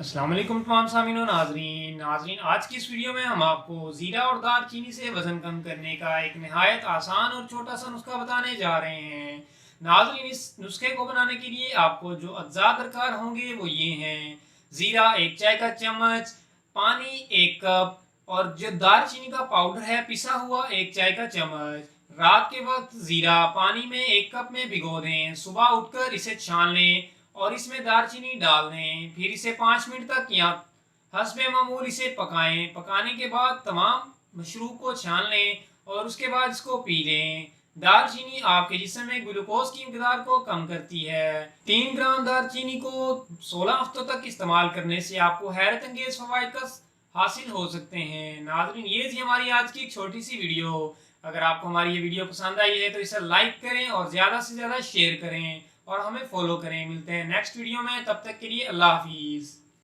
अस्सलाम वालेकुम तमाम सामीन और नाजरीन आज की इस वीडियो में हम आपको ज़ीरा और दालचीनी से वज़न कम करने का एक नहायत आसान और छोटा सा नुस्खा बताने जा रहे हैं। नाजरीन, इस नुस्खे को बनाने के लिए आपको जो अज्जा दरकार होंगे वो ये हैं: ज़ीरा 1 चाय का चम्मच, पानी 1 कप और जो दालचीनी का पाउडर है पिसा हुआ 1 चाय का चम्मच। रात के वक्त ज़ीरा पानी में 1 कप में भिगो दें, सुबह उठकर इसे छान लें और इसमें दालचीनी डाल दें। फिर इसे 5 मिनट तक या हस्बे मामूल इसे पकाएं। पकाने के बाद तमाम मशरूब को छान लें और उसके बाद इसको पी लें। दालचीनी आपके जिस्म में ग्लूकोज की मकदार को कम करती है। 3 ग्राम दालचीनी को 16 हफ्तों तक इस्तेमाल करने से आपको हैरत अंगेज फवायद का हासिल हो सकते हैं। नाज़रीन, ये थी हमारी आज की एक छोटी सी वीडियो। अगर आपको हमारी ये वीडियो पसंद आई है तो इसे लाइक करें और ज़्यादा से ज़्यादा शेयर करें और हमें फॉलो करें। मिलते हैं नेक्स्ट वीडियो में, तब तक के लिए अल्लाह हाफिज़।